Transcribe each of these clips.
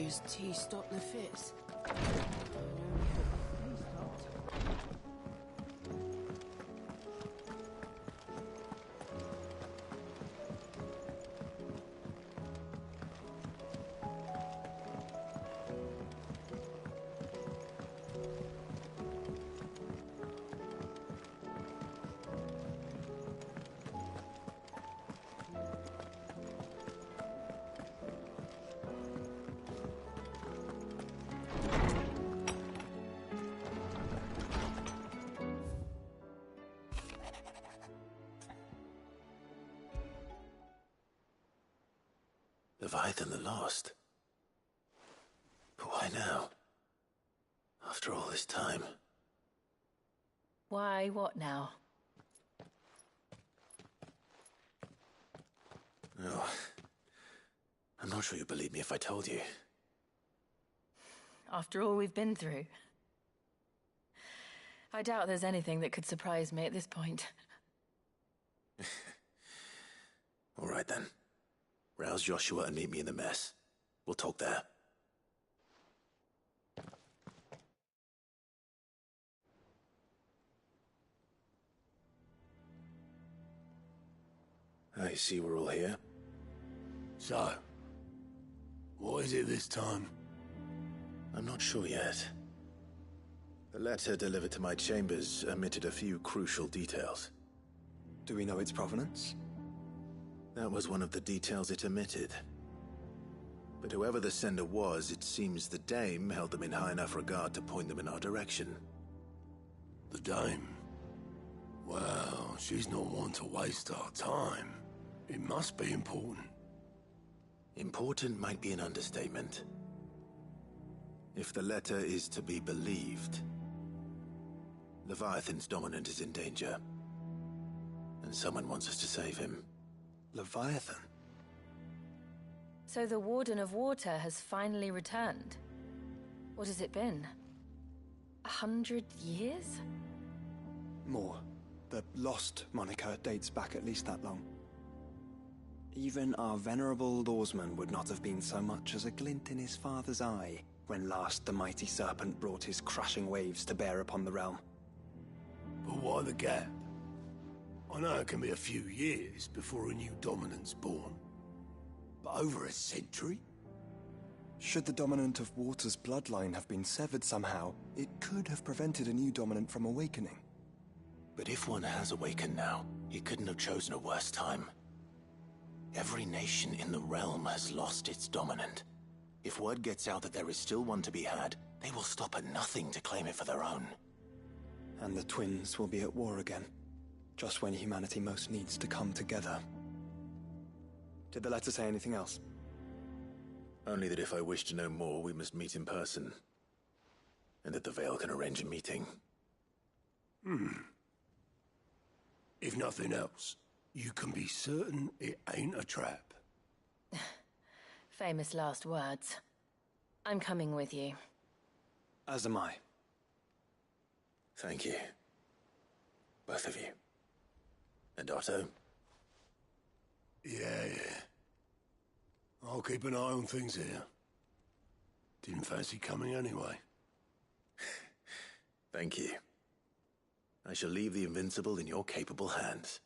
Does tea stop the fizz? I only hope they stopped. Leviathan the Lost? But why now? After all this time. Why, what now? Oh, I'm not sure you'd believe me if I told you. After all we've been through. I doubt there's anything that could surprise me at this point. All right then. Rouse Joshua and meet me in the mess. We'll talk there. I see we're all here. So, what is it this time? I'm not sure yet. The letter delivered to my chambers omitted a few crucial details. Do we know its provenance? That was one of the details it omitted. But whoever the sender was, it seems the Dame held them in high enough regard to point them in our direction. The Dame? Well, she's not one to waste our time. It must be important. Important might be an understatement. If the letter is to be believed, Leviathan's dominant is in danger. And someone wants us to save him. Leviathan? So the Warden of Water has finally returned. What has it been? 100 years? More. The Lost moniker dates back at least that long. Even our venerable lawsman would not have been so much as a glint in his father's eye when last the mighty serpent brought his crushing waves to bear upon the realm. But why the gap? I know it can be a few years before a new dominant's born. But over a century? Should the dominant of Water's bloodline have been severed somehow, it could have prevented a new dominant from awakening. But if one has awakened now, he couldn't have chosen a worse time. Every nation in the realm has lost its dominant. If word gets out that there is still one to be had, they will stop at nothing to claim it for their own. And the twins will be at war again, just when humanity most needs to come together. Did the letter say anything else? Only that if I wish to know more, we must meet in person. And that the Veil can arrange a meeting. If nothing else, you can be certain it ain't a trap. Famous last words. I'm coming with you. As am I. Thank you. Both of you. And Otto? Yeah. I'll keep an eye on things here. Didn't fancy coming anyway. Thank you. I shall leave the Invincible in your capable hands.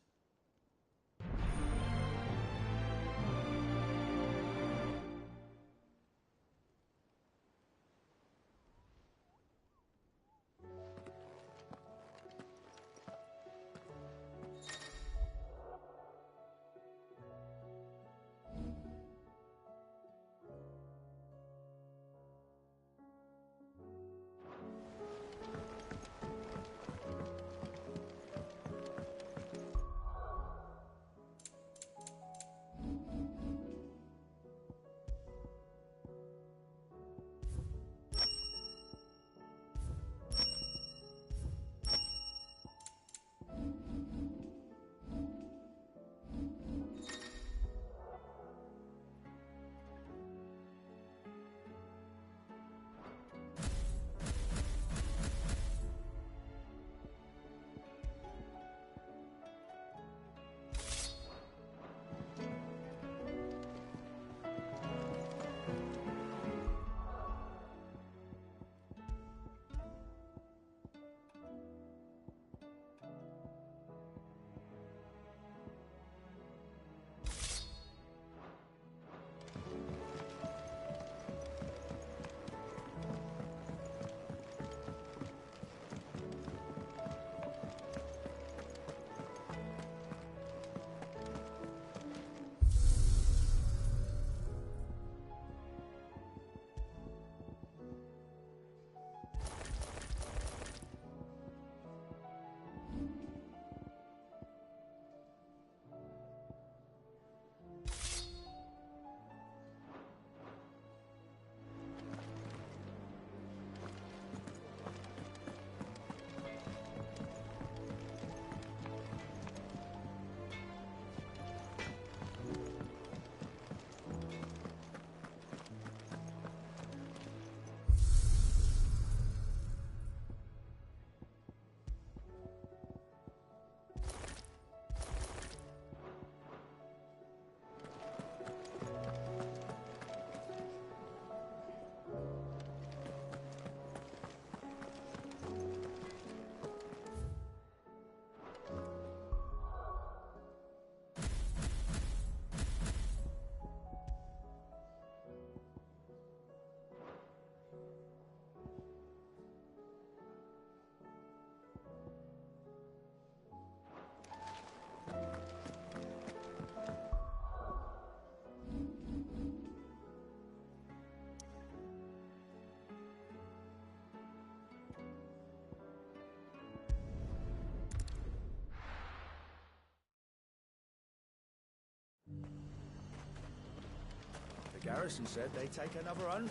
Garrison said they'd take another 100.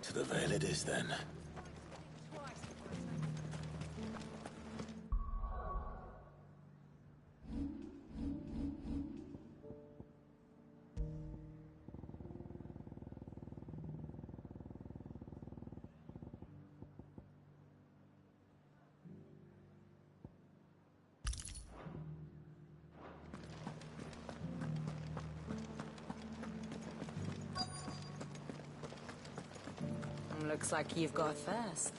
To the Vale it is, then. Looks like you've got a thirst.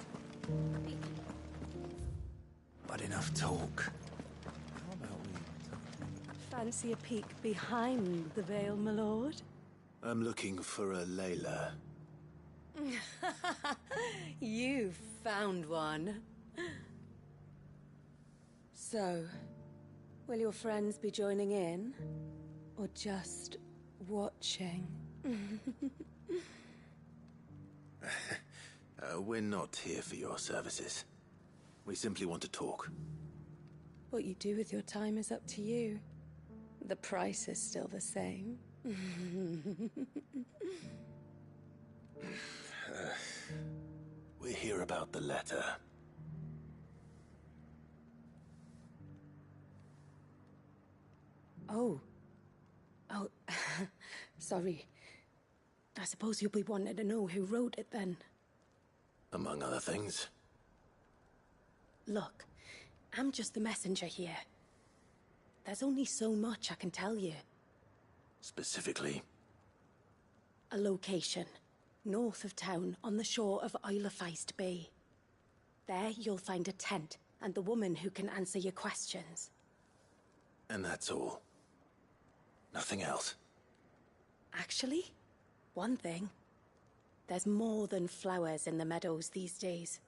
But enough talk. How about we... Fancy a peek behind the veil, my lord? I'm looking for a Layla. You found one. So, will your friends be joining in? Or just watching? We're not here for your services. We simply want to talk. What you do with your time is up to you. The price is still the same. We're here about the letter. Oh. Oh, sorry. I suppose you'll be wanting to know who wrote it then. Among other things. Look, I'm just the messenger here. There's only so much I can tell you. Specifically? A location, north of town, on the shore of Isle of Feist Bay. There you'll find a tent, and the woman who can answer your questions. And that's all? Nothing else? Actually, one thing. There's more than flowers in the meadows these days.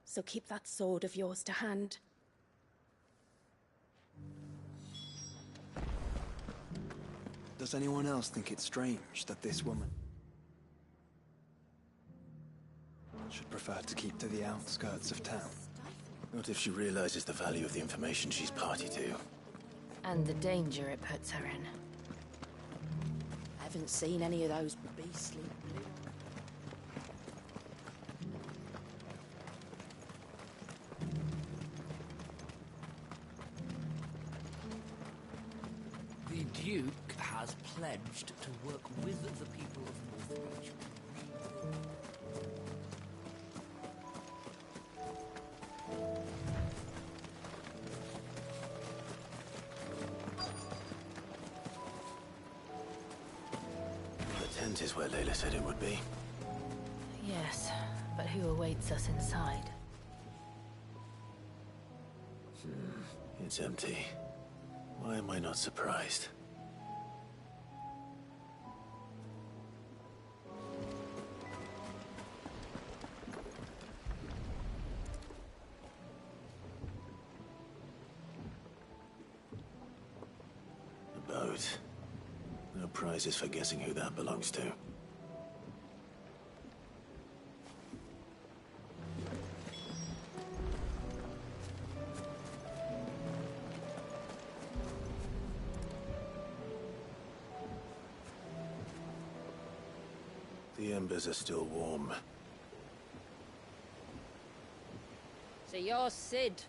So keep that sword of yours to hand. Does anyone else think it's strange that this woman should prefer to keep to the outskirts of town? Not if she realizes the value of the information she's party to. And the danger it puts her in. Haven't seen any of those beastly blue. The Duke has pledged to work with the people of Northreach. The tent is where Layla said it would be. Yes, but who awaits us inside? It's empty. Why am I not surprised? The boat. No prizes for guessing who that belongs to. The embers are still warm. So you're Sid.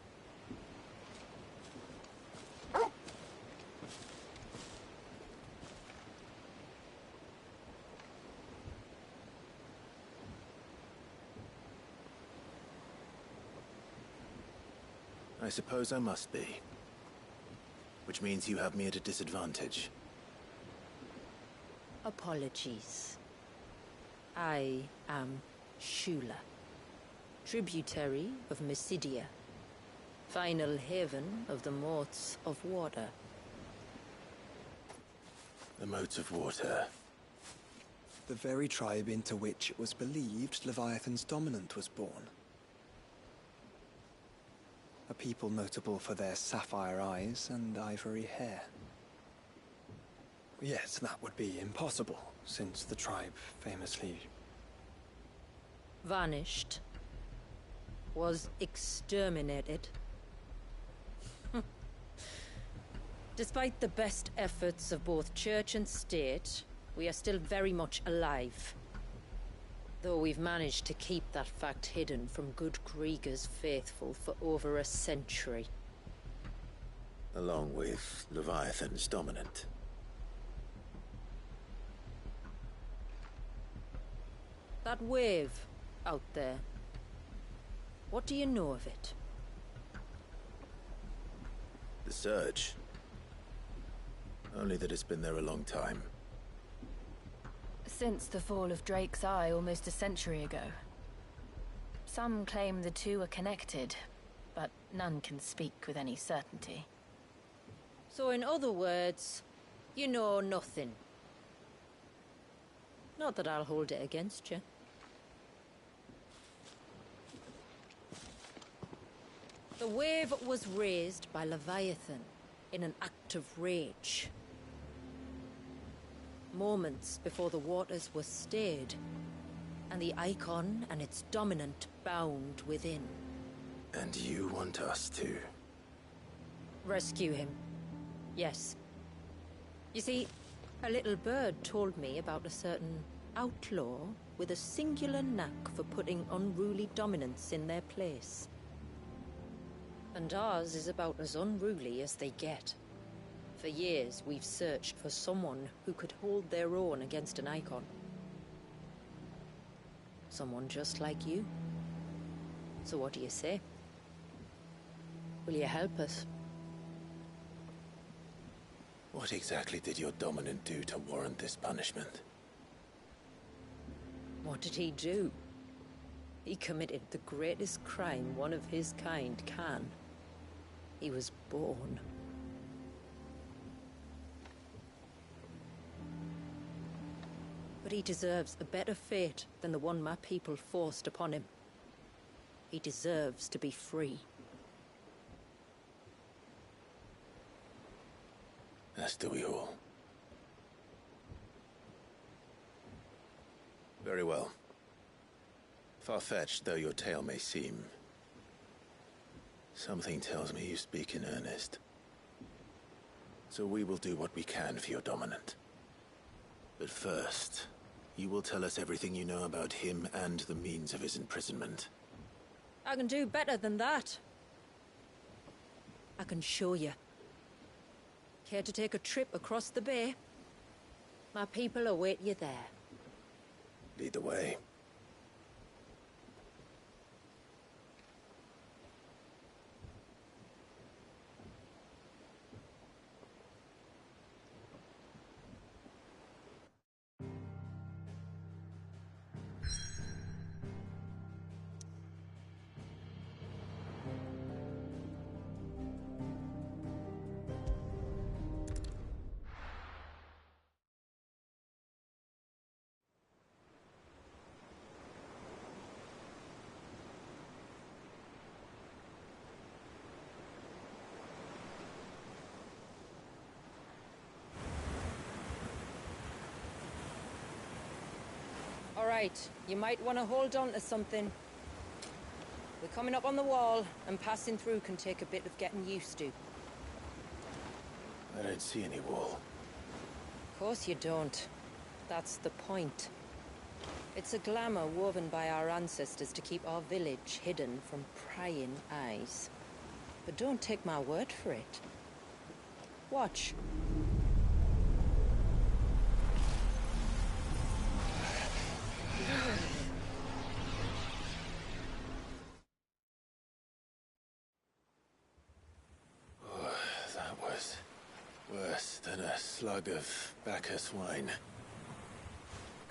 I suppose I must be. Which means you have me at a disadvantage. Apologies. I am Shula, tributary of Mysidia, final haven of the Motes of Water. The Motes of Water. The very tribe into which it was believed Leviathan's dominant was born. A people notable for their sapphire eyes and ivory hair. Yes, that would be impossible, since the tribe famously... Vanished. Was exterminated. Despite the best efforts of both church and state, We are still very much alive. Though we've managed to keep that fact hidden from good Krieger's faithful for over a century. Along with Leviathan's dominant. That wave out there. What do you know of it? The Surge. Only that it's been there a long time. Since the fall of Drake's Eye almost a century ago. Some claim the two are connected, but none can speak with any certainty. So in other words, you know nothing. Not that I'll hold it against you. The wave was raised by Leviathan in an act of rage. Moments before the waters were stayed, and the icon and its dominant bound within. And you want us to? Rescue him. Yes. You see, a little bird told me about a certain outlaw with a singular knack for putting unruly dominants in their place. And ours is about as unruly as they get. For years, we've searched for someone who could hold their own against an icon. Someone just like you. So what do you say? Will you help us? What exactly did your dominant do to warrant this punishment? What did he do? He committed the greatest crime one of his kind can. He was born. But he deserves a better fate than the one my people forced upon him. He deserves to be free. As do we all. Very well. Far-fetched though your tale may seem, something tells me you speak in earnest. So we will do what we can for your dominant. But first, you will tell us everything you know about him and the means of his imprisonment. I can do better than that. I can show you. Care to take a trip across the bay? My people await you there. Lead the way. All right, you might want to hold on to something. We're coming up on the wall, and passing through can take a bit of getting used to. I don't see any wall. Of course you don't. That's the point. It's a glamour woven by our ancestors to keep our village hidden from prying eyes. But don't take my word for it. Watch. That was worse than a slug of Bacchus wine.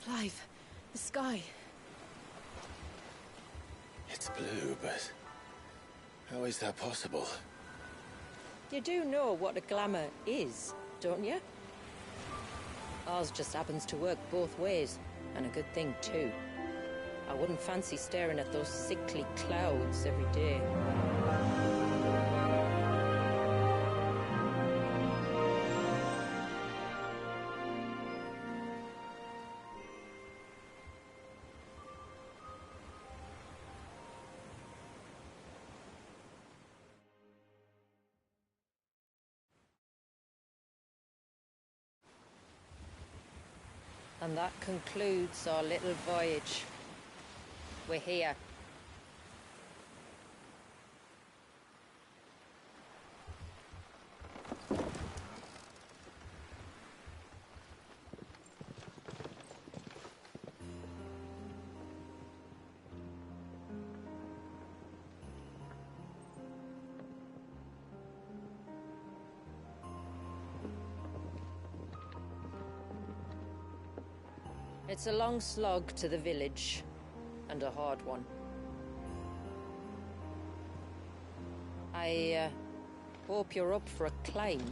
Clive, the sky. It's blue, but how is that possible? You do know what a glamour is, don't you? Ours just happens to work both ways, and a good thing too. I wouldn't fancy staring at those sickly clouds every day. And that concludes our little voyage. We're here. It's a long slog to the village, and a hard one. I hope you're up for a climb.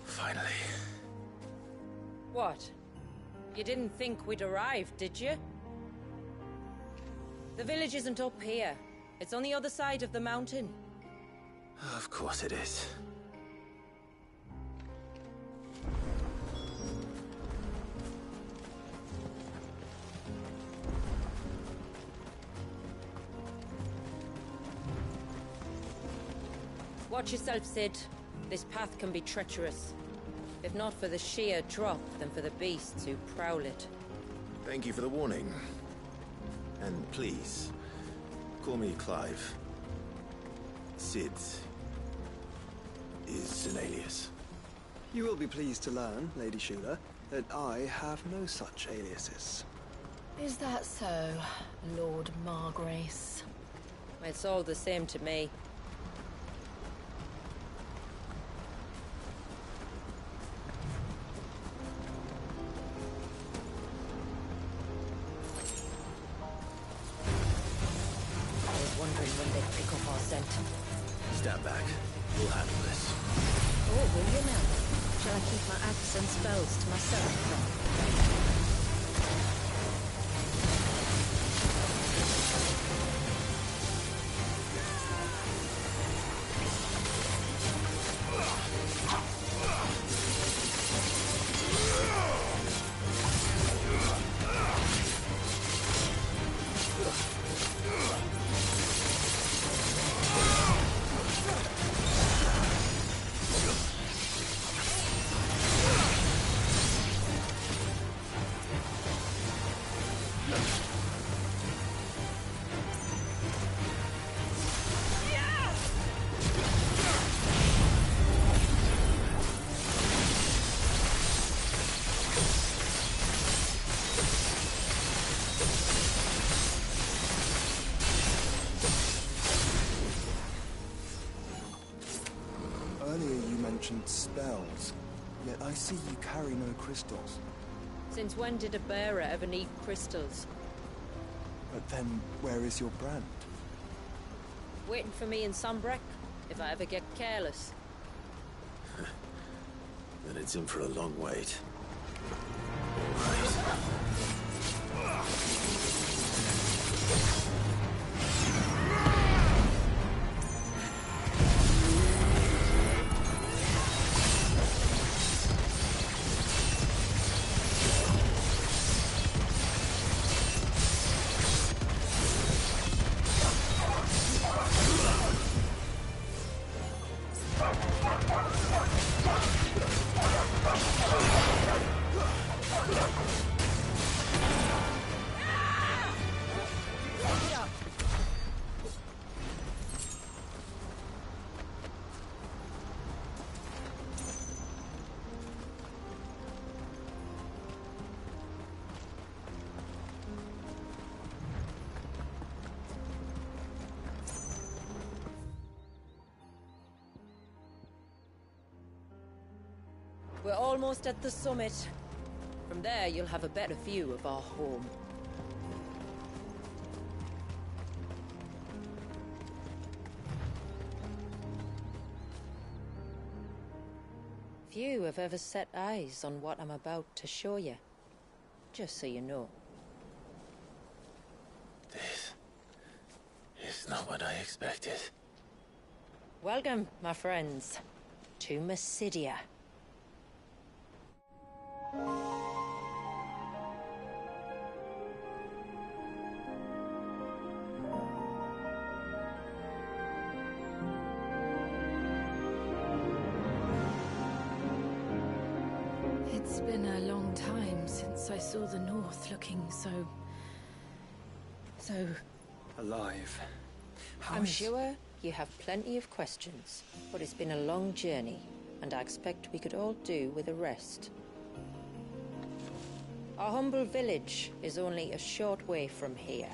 Finally. What? You didn't think we'd arrived, did you? The village isn't up here. It's on the other side of the mountain. Of course it is. Watch yourself, Sid. This path can be treacherous. If not for the sheer drop, then for the beasts who prowl it. Thank you for the warning. And please, call me Clive. Sid is an alias. You will be pleased to learn, Lady Shula, that I have no such aliases. Is that so, Lord Margrace? It's all the same to me. Stand back. We'll handle this. Oh, will you now? Shall I keep my acts and spells to myself then? Spells, yet I see you carry no crystals. Since when did a bearer ever need crystals? But then, where is your brand? Waiting for me in Sunbreck, if I ever get careless. Then it's in for a long wait. All right. We're almost at the summit. From there, you'll have a better view of our home. Few have ever set eyes on what I'm about to show you. Just so you know. This is not what I expected. Welcome, my friends, to Mysidia. It's been a long time since I saw the North looking so... Alive. I'm sure you have plenty of questions, but it's been a long journey, and I expect we could all do with a rest. Our humble village is only a short way from here,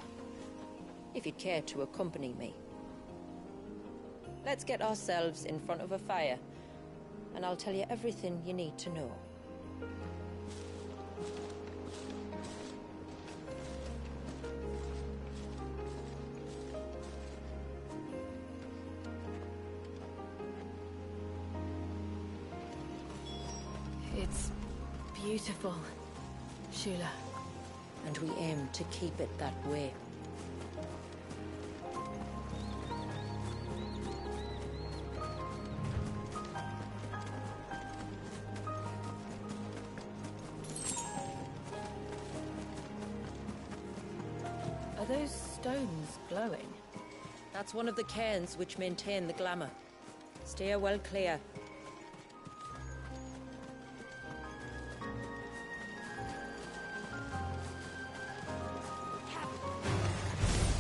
if you'd care to accompany me. Let's get ourselves in front of a fire, and I'll tell you everything you need to know. It's beautiful, Shula. And we aim to keep it that way. Are those stones glowing? That's one of the cairns which maintain the glamour. Steer well clear.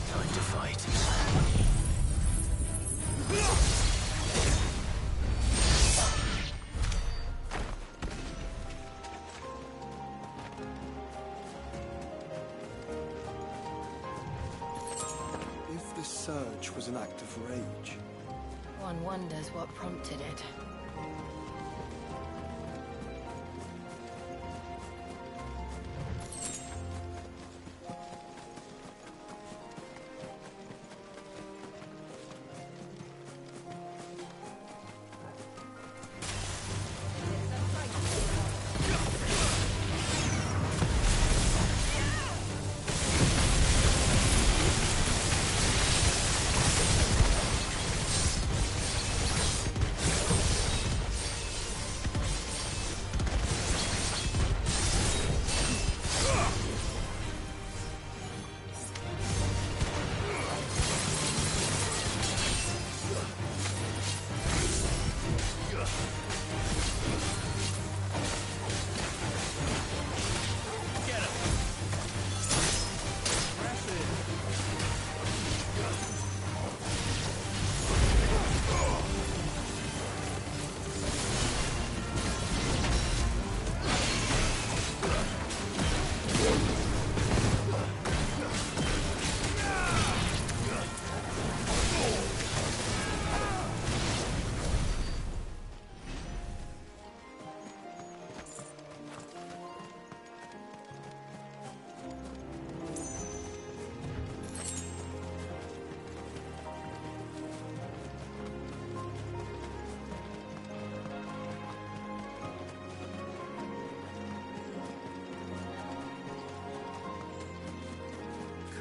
Time to fight. If the surge was an act of rage, One wonders what prompted it.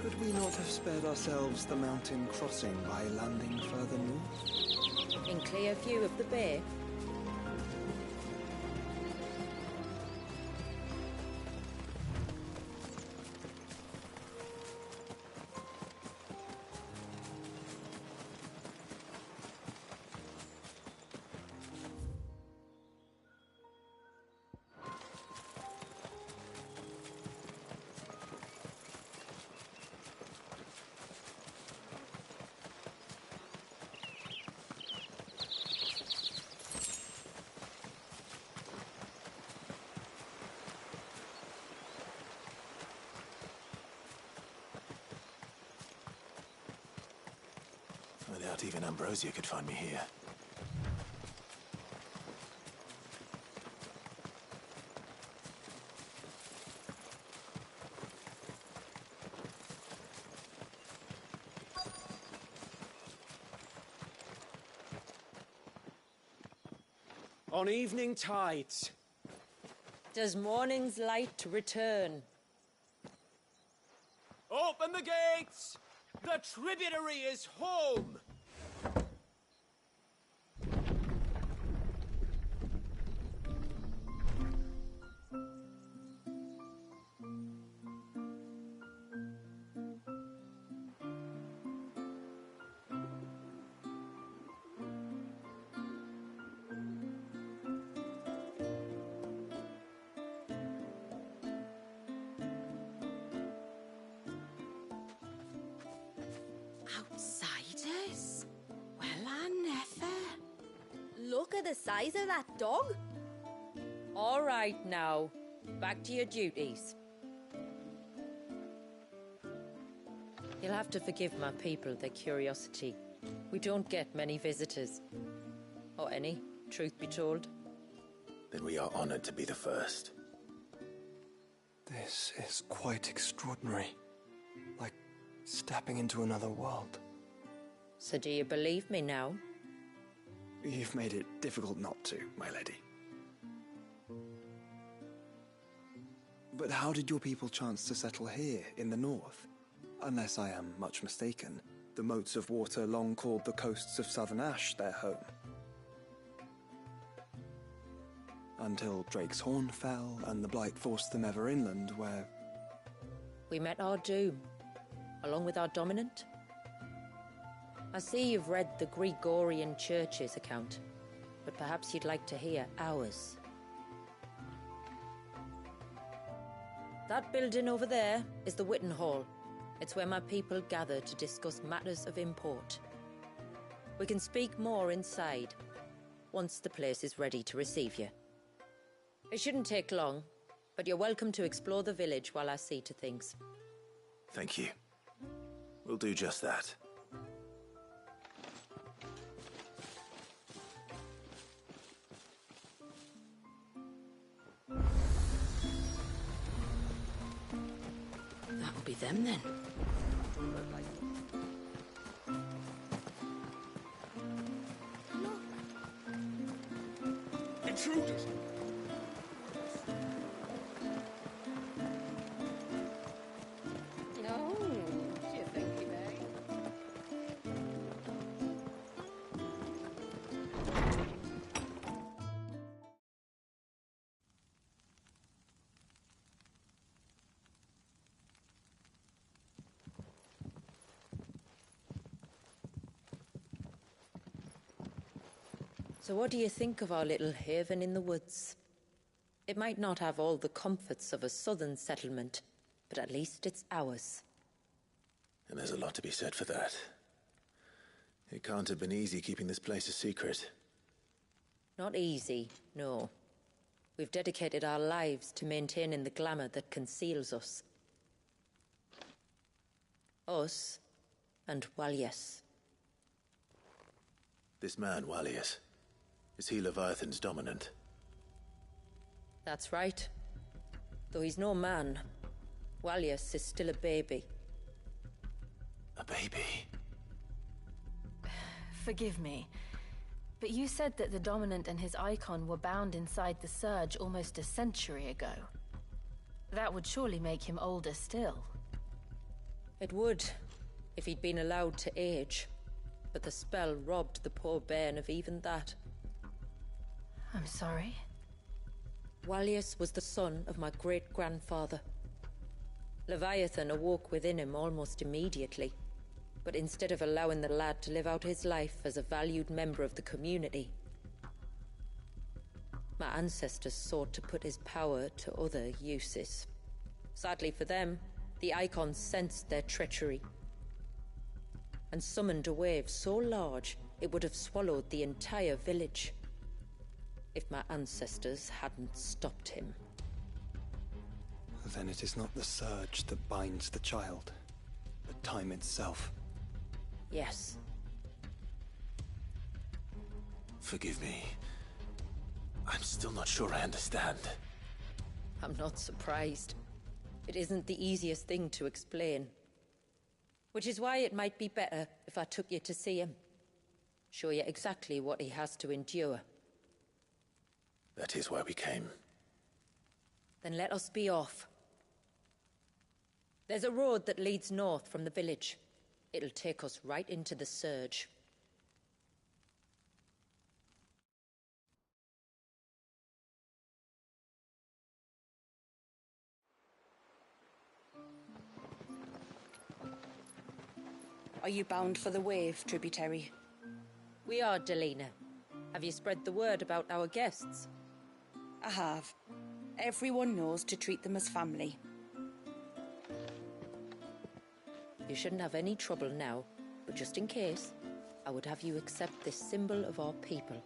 could we not have spared ourselves the mountain crossing by landing further north? In clear view of the bay? I doubt even Ambrosia could find me here. On evening tides. Does morning's light return? Open the gates! The tributary is home! Outsiders? Well, I never. Look at the size of that dog. All right now, back to your duties. You'll have to forgive my people their curiosity. We don't get many visitors. Or any, truth be told. Then we are honored to be the first. This is quite extraordinary. Like stepping into another world. So do you believe me now? You've made it difficult not to, my lady. But how did your people chance to settle here in the north? Unless I am much mistaken, the moats of water long called the coasts of Southern Ash their home. Until Drake's Horn fell and the Blight forced them ever inland, where... We met our doom, along with our dominant. I see you've read the Gregorian Church's account, but perhaps you'd like to hear ours. That building over there is the Witten Hall. It's where my people gather to discuss matters of import. We can speak more inside, once the place is ready to receive you. It shouldn't take long, but you're welcome to explore the village while I see to things. Thank you. We'll do just that. That'll be them then. Intruders! No, do you think he may? So what do you think of our little haven in the woods? It might not have all the comforts of a southern settlement, but at least it's ours. And there's a lot to be said for that. It can't have been easy keeping this place a secret. Not easy, no. We've dedicated our lives to maintaining the glamour that conceals us. Us, and Walyas. This man, Walyas, is he Leviathan's dominant? That's right. Though he's no man, Walyas is still a baby. A baby? Forgive me, but you said that the Dominant and his icon were bound inside the Surge almost a century ago. That would surely make him older still. It would, if he'd been allowed to age. But the spell robbed the poor bairn of even that. I'm sorry. Walyas was the son of my great-grandfather. Leviathan awoke within him almost immediately. But instead of allowing the lad to live out his life as a valued member of the community, my ancestors sought to put his power to other uses. Sadly for them, the Icons sensed their treachery and summoned a wave so large it would have swallowed the entire village if my ancestors hadn't stopped him. Then it is not the surge that binds the child, but time itself. Yes. Forgive me. I'm still not sure I understand. I'm not surprised. It isn't the easiest thing to explain. Which is why it might be better if I took you to see him. Show you exactly what he has to endure. That is why we came. Then let us be off. There's a road that leads north from the village. It'll take us right into the Surge. Are you bound for the Wave, tributary? We are, Delina. Have you spread the word about our guests? I have. Everyone knows to treat them as family. You shouldn't have any trouble now. But just in case, I would have you accept this symbol of our people.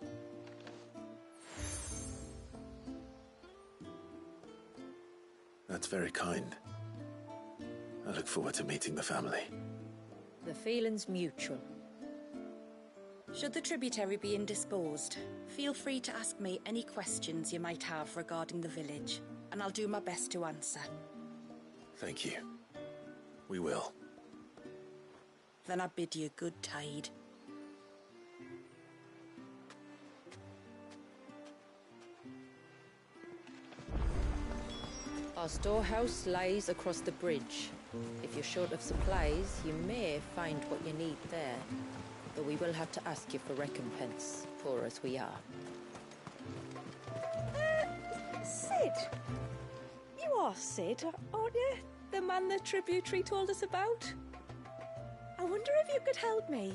That's very kind. I look forward to meeting the family. The feeling's mutual. Should the tributary be indisposed, feel free to ask me any questions you might have regarding the village, and I'll do my best to answer. Thank you. We will. Then I bid you good tide. Our storehouse lies across the bridge. If you're short of supplies, you may find what you need there. Though we will have to ask you for recompense, poor as we are. Sid! You are Sid, aren't you? The man the tributary told us about? I wonder if you could help me.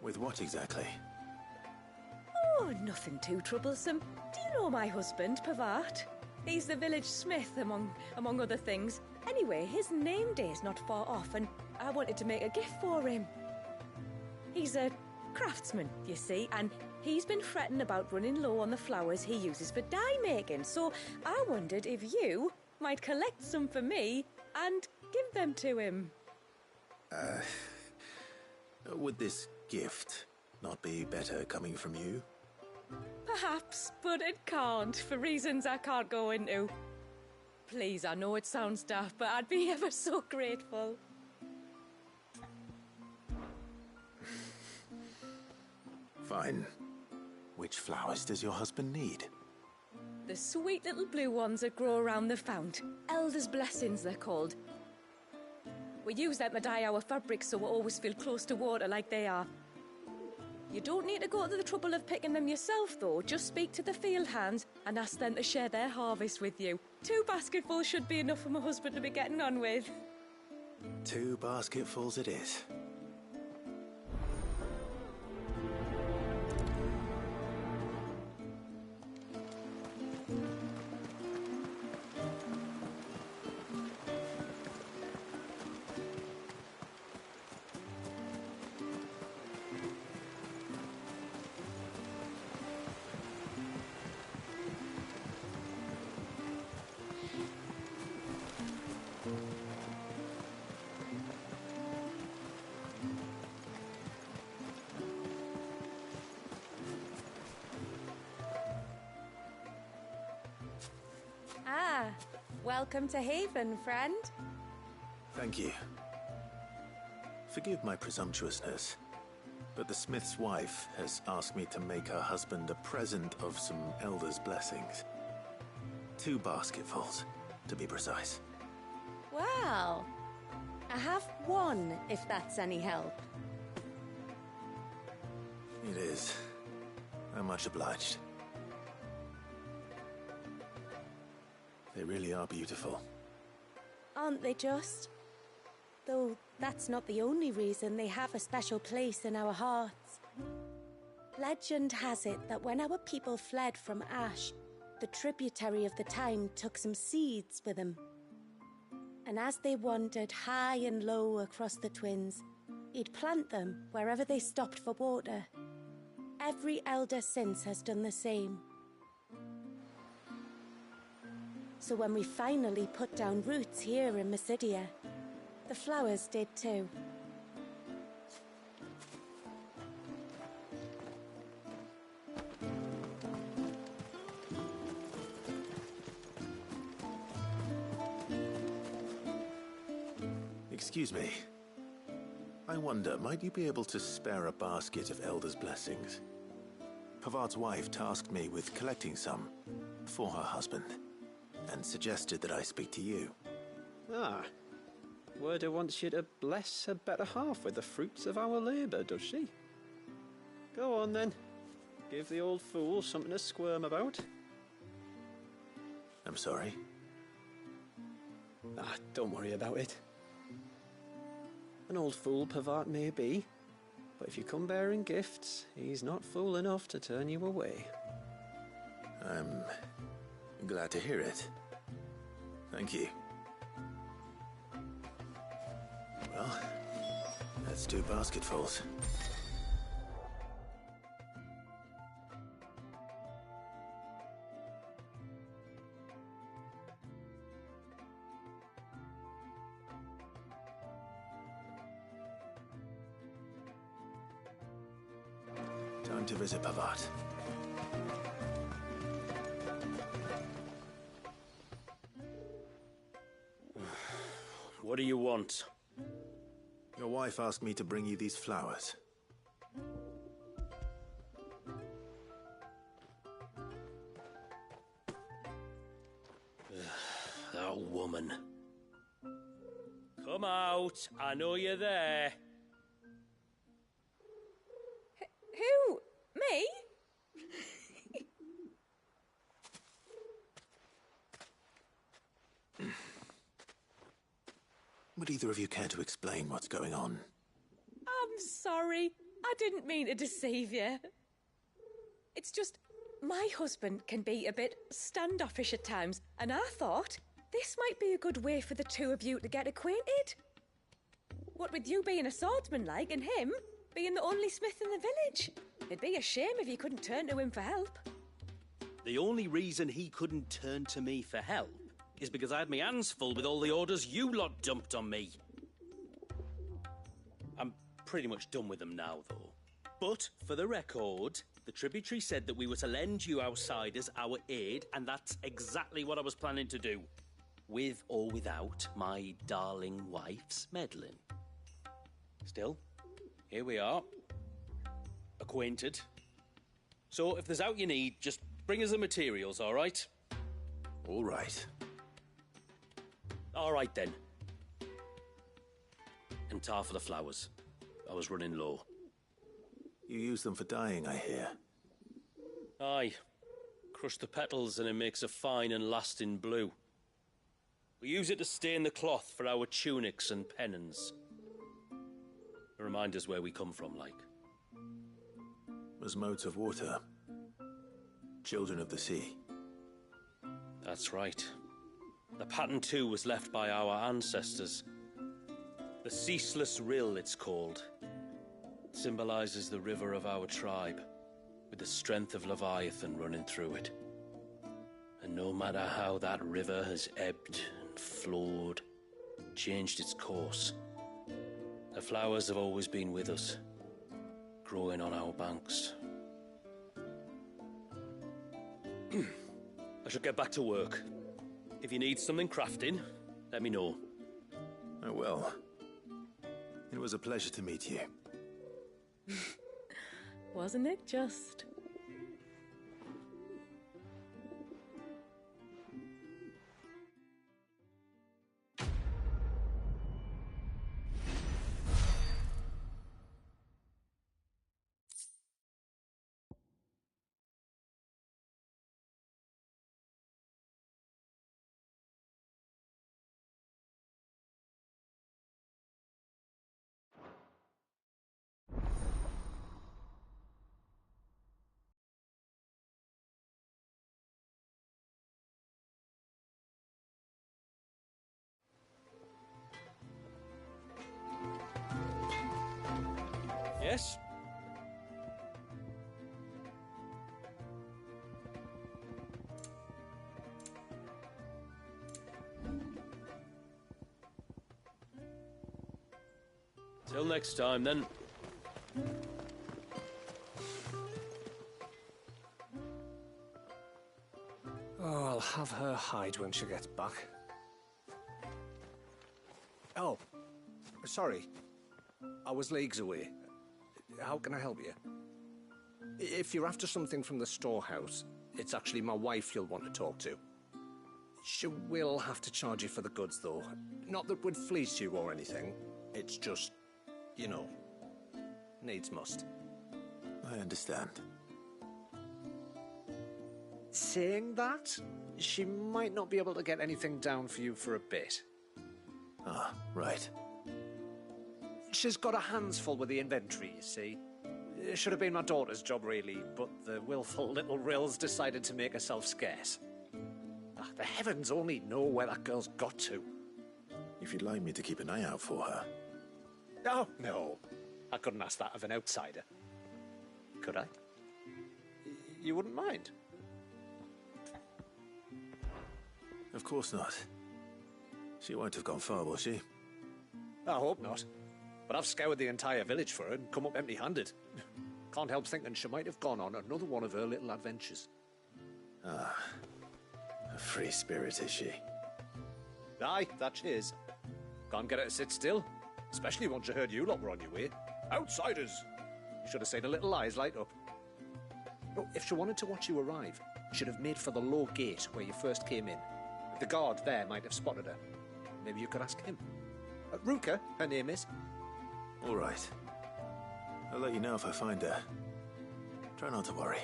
With what exactly? Oh, nothing too troublesome. Do you know my husband, Pavat? He's the village smith, among other things. Anyway, his name day's not far off, and I wanted to make a gift for him. He's a craftsman, you see, and he's been fretting about running low on the flowers he uses for dye making, so I wondered if you might collect some for me and give them to him. Would this gift not be better coming from you? Perhaps, but it can't, for reasons I can't go into. Please, I know it sounds daft, but I'd be ever so grateful. Fine. Which flowers does your husband need? The sweet little blue ones that grow around the fount. Elder's blessings, they're called. We use them to dye our fabrics so we always feel close to water like they are. You don't need to go to the trouble of picking them yourself, though. Just speak to the field hands and ask them to share their harvest with you. 2 basketfuls should be enough for my husband to be getting on with. 2 basketfuls it is. Ah, welcome to Haven, friend. Thank you. Forgive my presumptuousness, but the smith's wife has asked me to make her husband a present of some elder's blessings. 2 basketfuls, to be precise. Well, I have 1, if that's any help. It is. I'm much obliged. They really are beautiful. Aren't they just? Though that's not the only reason they have a special place in our hearts. Legend has it that when our people fled from Ash, the tributary of the time took some seeds with them. And as they wandered high and low across the Twins, he'd plant them wherever they stopped for water. Every elder since has done the same. So when we finally put down roots here in Mysidia, the flowers did too. Excuse me. I wonder, might you be able to spare a basket of Elder's blessings? Pavard's wife tasked me with collecting some for her husband, and suggested that I speak to you. Ah, Werda wants you to bless her better half with the fruits of our labour, does she? Go on then. Give the old fool something to squirm about. I'm sorry. Ah, don't worry about it. An old fool Pavard may be, but if you come bearing gifts, he's not fool enough to turn you away. I'm glad to hear it. Thank you. Well, Let's do basketfuls. Time to visit Pavat. What do you want? Your wife asked me to bring you these flowers. That woman. Come out. I know you're there. Who? Me? Would either of you care to explain what's going on? I'm sorry. I didn't mean to deceive you. It's just, my husband can be a bit standoffish at times, and I thought this might be a good way for the two of you to get acquainted. What with you being a swordsman like, and him being the only smith in the village. It'd be a shame if you couldn't turn to him for help. The only reason he couldn't turn to me for help is because I had my hands full with all the orders you lot dumped on me. I'm pretty much done with them now, though. But, for the record, the tributary said that we were to lend you outsiders our aid, and that's exactly what I was planning to do. With or without my darling wife's meddling. Still, here we are. Acquainted. So, if there's out you need, just bring us the materials, all right? All right. All right, then. And tar for the flowers. I was running low. You use them for dyeing, I hear. Aye. Crush the petals and it makes a fine and lasting blue. We use it to stain the cloth for our tunics and pennons. Remind us where we come from, like. As modes of water. Children of the sea. That's right. The pattern, too, was left by our ancestors. The Ceaseless Rill, it's called. It symbolizes the river of our tribe, with the strength of Leviathan running through it. And no matter how that river has ebbed and flowed, changed its course, the flowers have always been with us, growing on our banks. I should get back to work. If you need something crafting, let me know. I will. It was a pleasure to meet you. Wasn't it just? Yes? Till next time, then. Oh, I'll have her hide when she gets back. Oh, sorry. I was leagues away. How can I help you? If you're after something from the storehouse, it's actually my wife you'll want to talk to. She will have to charge you for the goods, though. Not that we'd fleece you or anything. It's just, you know, needs must. I understand. Saying that, she might not be able to get anything down for you for a bit. Ah, right. She's got her hands full with the inventory, you see. It should have been my daughter's job, really, but the willful little Rills decided to make herself scarce. The heavens only know where that girl's got to. If you'd like me to keep an eye out for her. Oh, no. I couldn't ask that of an outsider. Could I? You wouldn't mind? Of course not. She won't have gone far, will she? I hope not. But I've scoured the entire village for her and come up empty-handed. Can't help thinking she might have gone on another one of her little adventures. Ah. A free spirit, is she? Aye, that she is. Can't get her to sit still. Especially once you heard you lot were on your way. Outsiders! You should have seen her little eyes light up. Oh, if she wanted to watch you arrive, she'd have made for the low gate where you first came in. The guard there might have spotted her. Maybe you could ask him. Ruka, her name is. All right. I'll let you know if I find her. Try not to worry.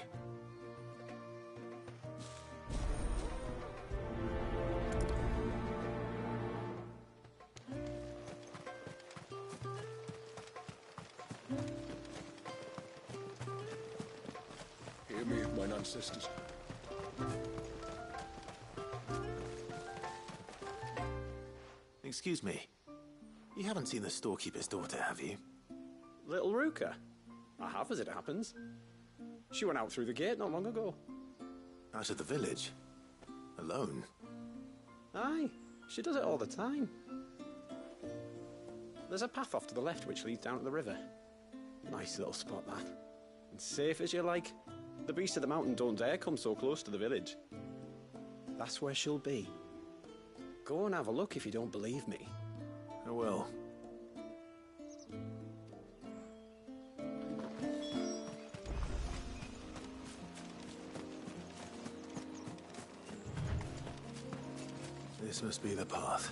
Hear me, mine ancestors. Excuse me. You haven't seen the storekeeper's daughter, have you? Little Ruka? I have, as it happens. She went out through the gate not long ago. Out of the village? Alone? Aye, she does it all the time. There's a path off to the left which leads down to the river. Nice little spot, that. And safe as you like. The beasts of the mountain don't dare come so close to the village. That's where she'll be. Go and have a look if you don't believe me. I will. This must be the path.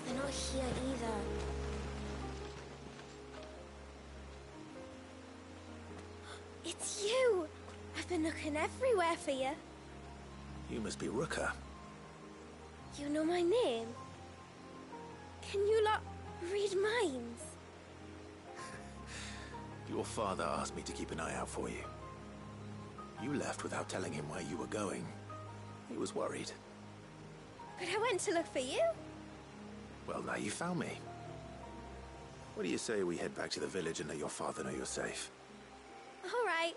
They're not here either. It's you! I've been looking everywhere for you. You must be Ruka. You know my name? Can you lot read minds? Your father asked me to keep an eye out for you. You left without telling him where you were going. He was worried. But I went to look for you. Well, now you found me. What do you say we head back to the village and let your father know you're safe? All right.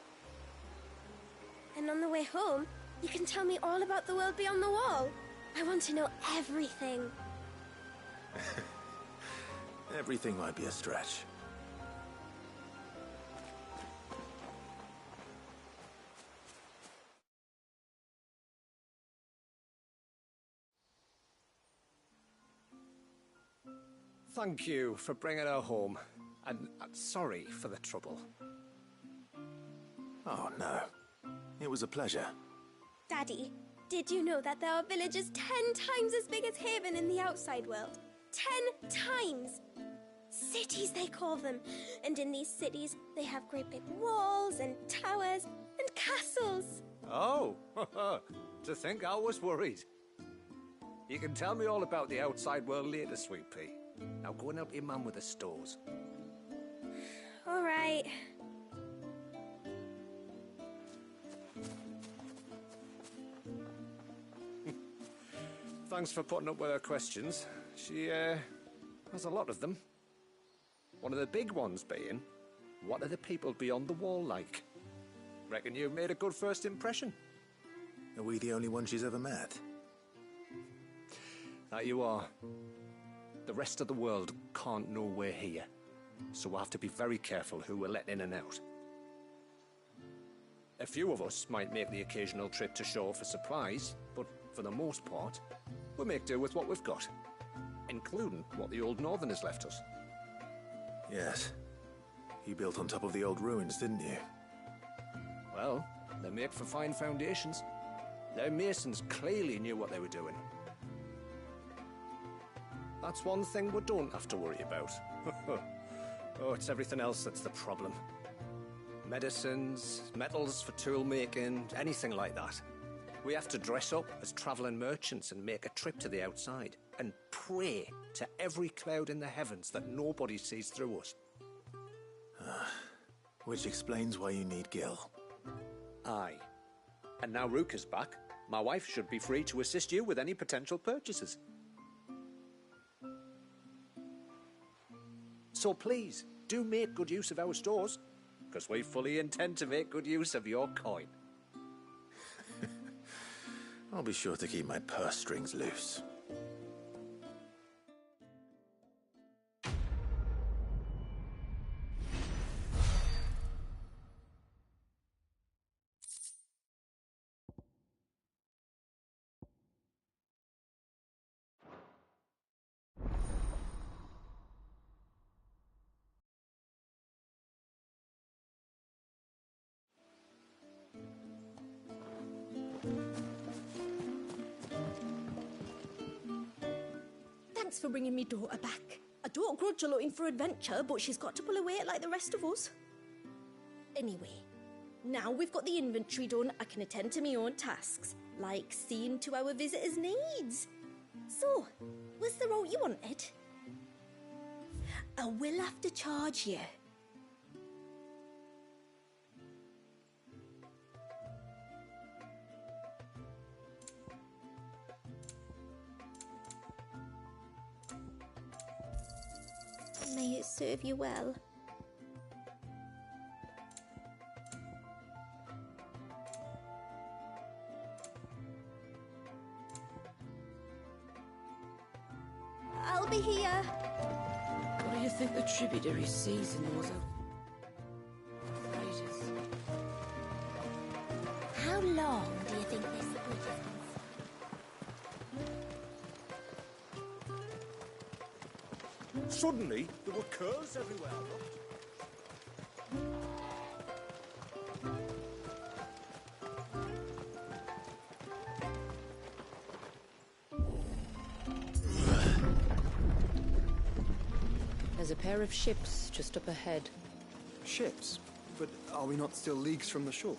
And on the way home, you can tell me all about the world beyond the wall. I want to know everything. Everything might be a stretch. Thank you for bringing her home. And sorry for the trouble. Oh, no. It was a pleasure. Daddy, did you know that there are villages 10 times as big as Haven in the outside world? 10 times! Cities, they call them. And in these cities, they have great big walls and towers and castles. Oh, to think I was worried. You can tell me all about the outside world later, Sweet Pea. Now go and help your mum with the stores. All right. Thanks for putting up with her questions. She, has a lot of them. One of the big ones being, what are the people beyond the wall like? Reckon you've made a good first impression. Are we the only one she's ever met? That you are. The rest of the world can't know we're here, so we'll have to be very careful who we're letting in and out. A few of us might make the occasional trip to shore for supplies, but for the most part, we'll make do with what we've got, including what the old Northerners left us. Yes. You built on top of the old ruins, didn't you? Well, they make for fine foundations. Their masons clearly knew what they were doing. That's one thing we don't have to worry about. Oh, it's everything else that's the problem. Medicines, metals for tool making, anything like that. We have to dress up as traveling merchants and make a trip to the outside. and pray to every cloud in the heavens that nobody sees through us. Which explains why you need Gil. Aye. And now Rook is back, my wife should be free to assist you with any potential purchases. So please, do make good use of our stores, because we fully intend to make good use of your coin. I'll be sure to keep my purse strings loose. Thanks for bringing me daughter back. I don't grudge her looking for adventure, but she's got to pull her weight like the rest of us. Anyway, now we've got the inventory done, I can attend to my own tasks, like seeing to our visitors' needs. So, was the route you wanted? I will have to charge you. May it serve you well. I'll be here. What do you think the tributary season was? How long do you think this bridge is? Suddenly, there were curls everywhere. There's a pair of ships just up ahead. Ships? But are we not still leagues from the shore?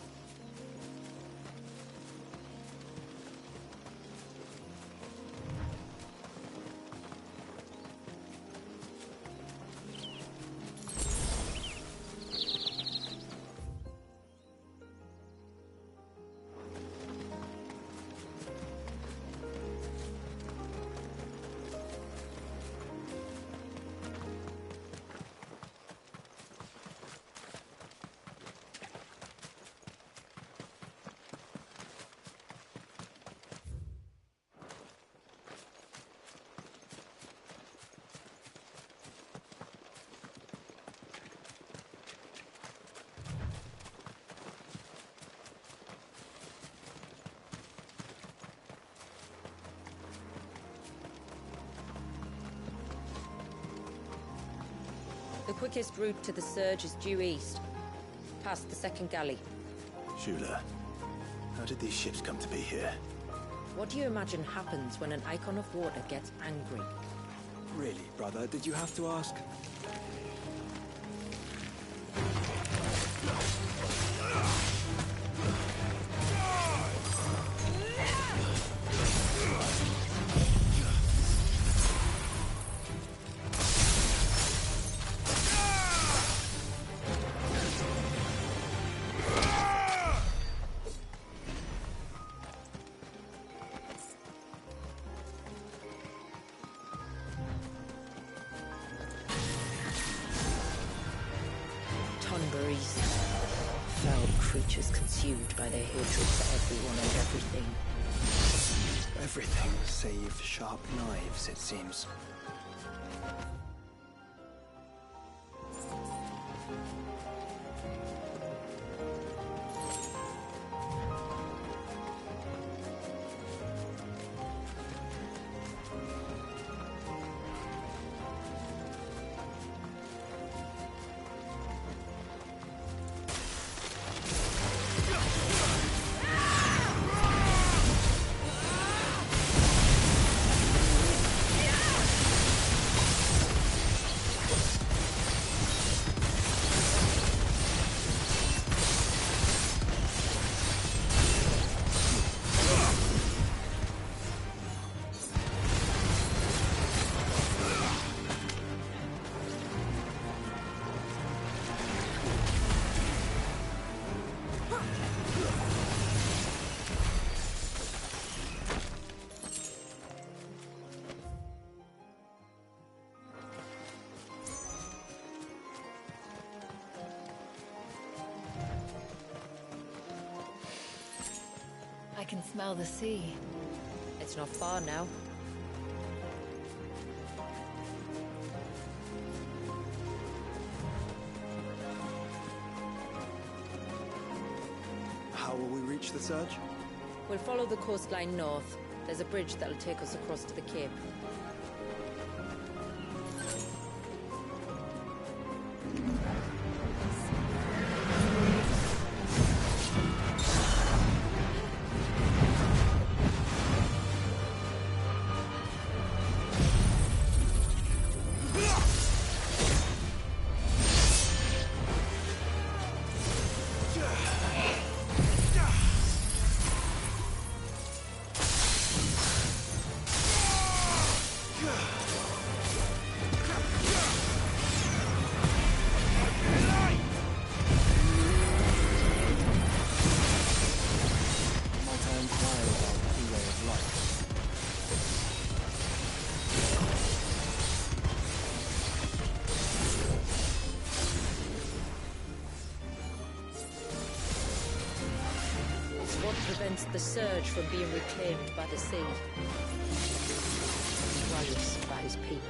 The quickest route to the surge is due east, past the second galley. Shula, how did these ships come to be here? What do you imagine happens when an icon of water gets angry? Really, brother, did you have to ask? Foul creatures consumed by their hatred for everyone and everything. Everything save sharp knives, it seems. smell the sea. It's not far now. How will we reach the surge? We'll follow the coastline north. There's a bridge that'll take us across to the cape. What prevents the surge from being reclaimed by the sea? Wallace by his people.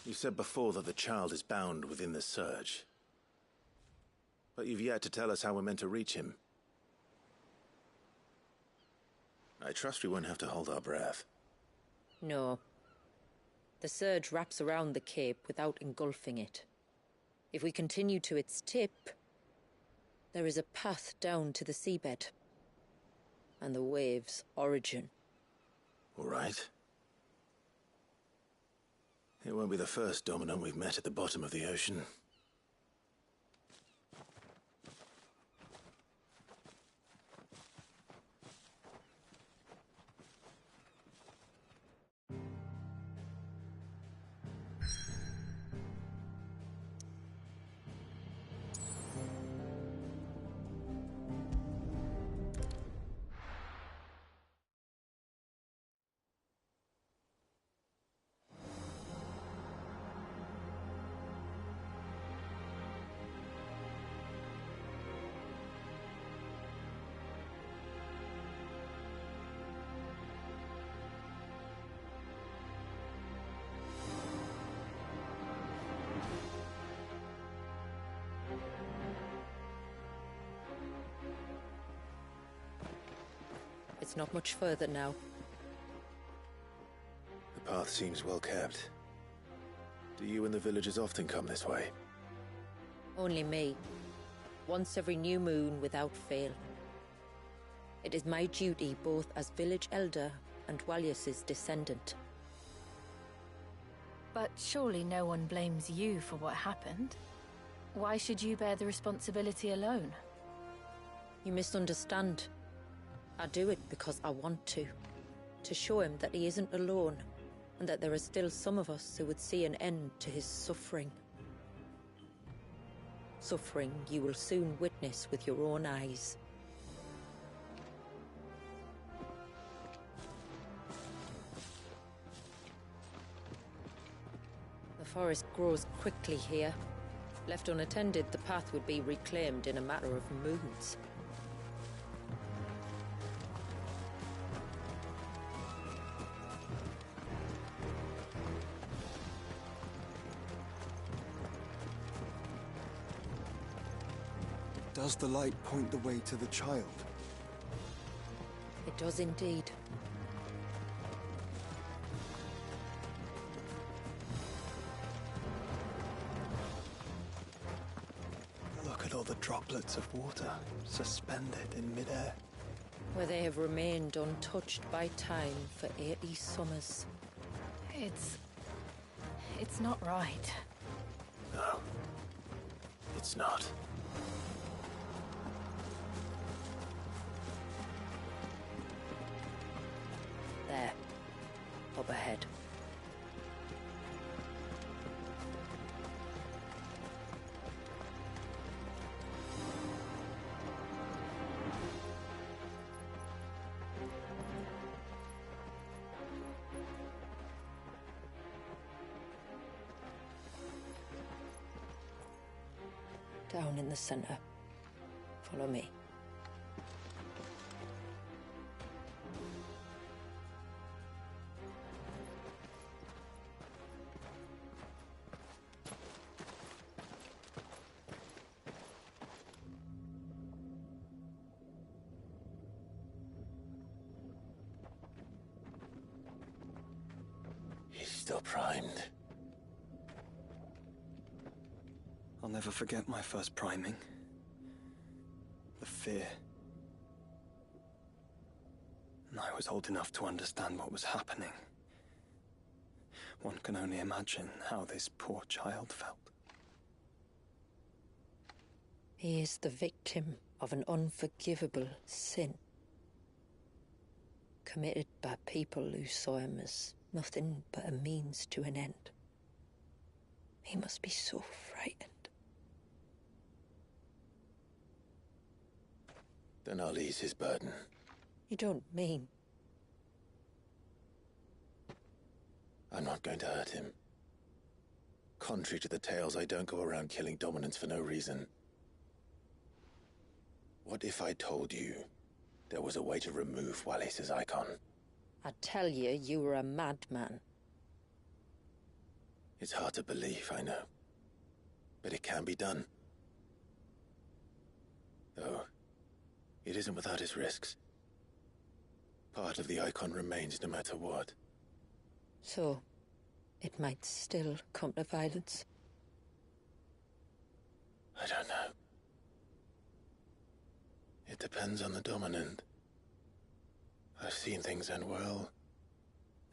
You said before that the child is bound within the surge. But you've yet to tell us how we're meant to reach him. I trust we won't have to hold our breath. No. The surge wraps around the cape without engulfing it. If we continue to its tip, there is a path down to the seabed. And the wave's origin. All right. It won't be the first dominant we've met at the bottom of the ocean. It's not much further now. The path seems well kept. Do you and the villagers often come this way? Only me. Once every new moon without fail. It is my duty both as village elder and Walius's descendant. But surely no one blames you for what happened. Why should you bear the responsibility alone? You misunderstand. I do it because I want to. To show him that he isn't alone, and that there are still some of us who would see an end to his suffering. Suffering you will soon witness with your own eyes. The forest grows quickly here. Left unattended, the path would be reclaimed in a matter of moons. Does the light point the way to the child? It does indeed. Look at all the droplets of water suspended in midair. Where they have remained untouched by time for 80 summers. It's not right. No. It's not. There. Up ahead. Down in the center. Follow me. He's still primed. I'll never forget my first priming. The fear. And I was old enough to understand what was happening. One can only imagine how this poor child felt. He is the victim of an unforgivable sin. Committed by people who saw him as nothing but a means to an end. He must be so frightened. Then I'll ease his burden. You don't mean? I'm not going to hurt him. Contrary to the tales, I don't go around killing dominants for no reason. What if I told you there was a way to remove Walius's icon? I'd tell you you were a madman. It's hard to believe, I know. But it can be done. Though, it isn't without its risks. Part of the icon remains no matter what. So, it might still come to violence? I don't know. It depends on the dominant. I've seen things end well,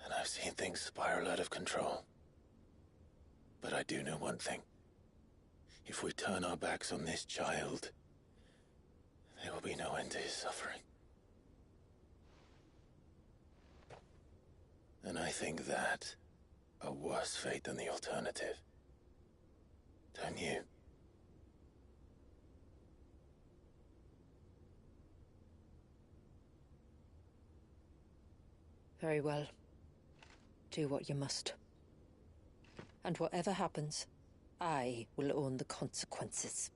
and I've seen things spiral out of control. But I do know one thing. If we turn our backs on this child, there will be no end to his suffering. And I think that a worse fate than the alternative. Don't you? Very well. Do what you must. And whatever happens, I will own the consequences.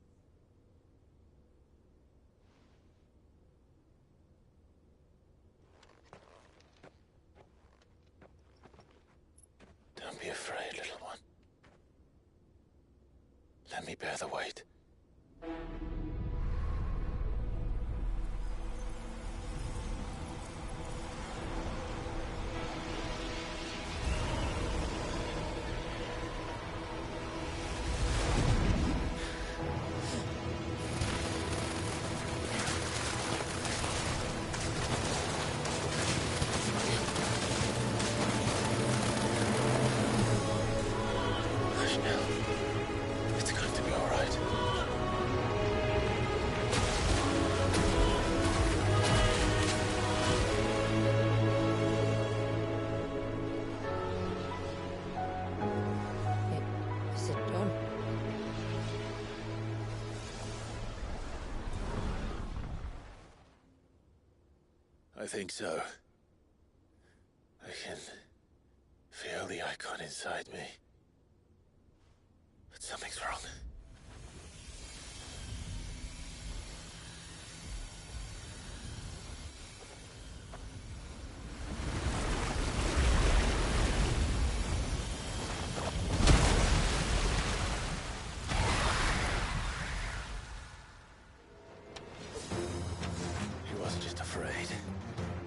Don't be afraid, little one. Let me bear the weight. I think so. I can feel the icon inside me. But something's wrong. He wasn't just afraid.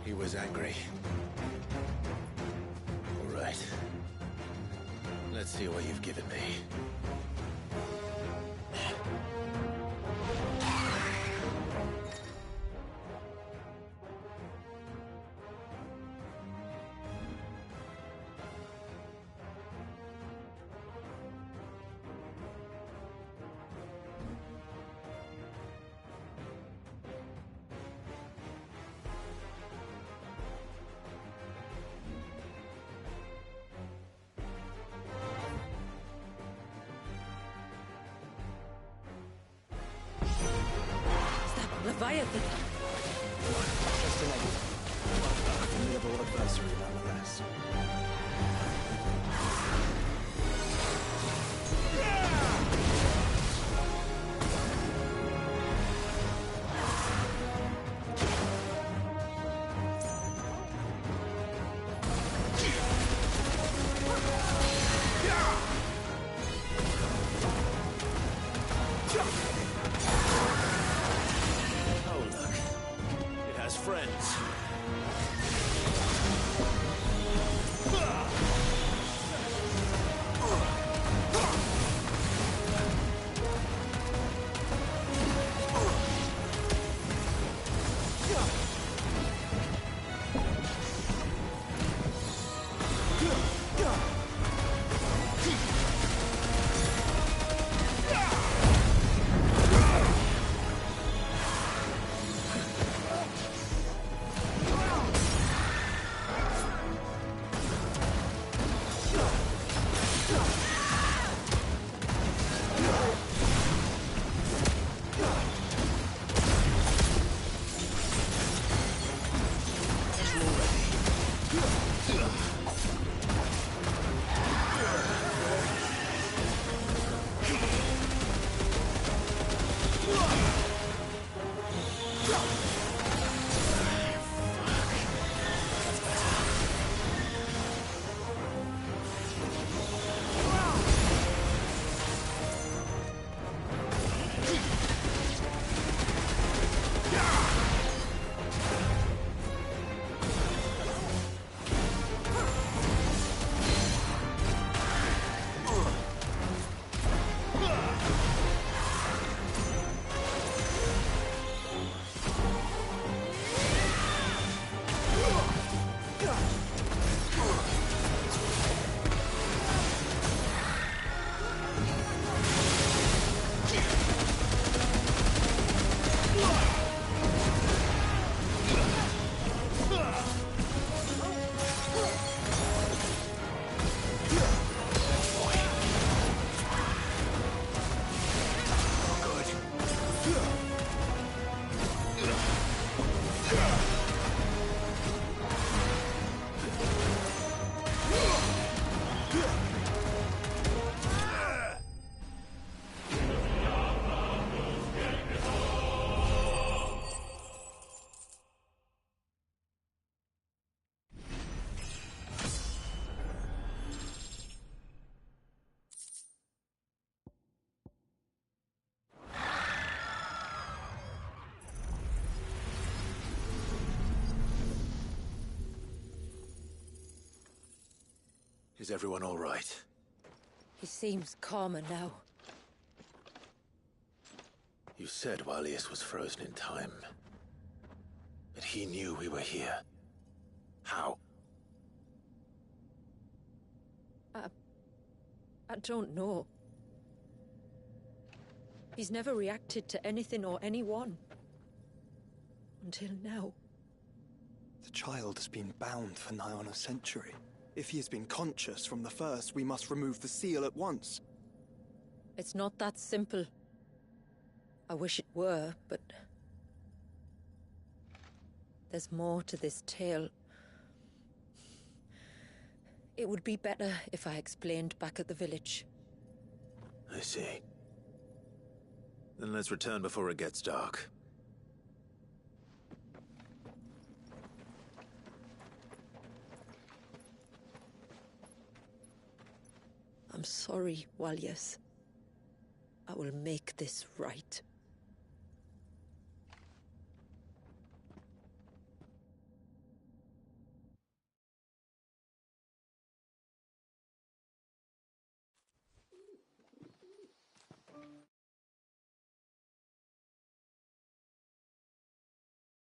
He was angry. All right. Let's see what you've given me. Leviathan! Just an enemy. A formidable adversary nonetheless. Friends. Is everyone all right? He seems calmer now. You said Walius was frozen in time. But he knew we were here. How? I don't know. He's never reacted to anything or anyone. Until now. The child has been bound for nigh on a century. If he has been conscious from the first, we must remove the seal at once. It's not that simple. I wish it were, but... There's more to this tale. It would be better if I explained back at the village. I see. Then let's return before it gets dark. I'm sorry, Walyas. I will make this right.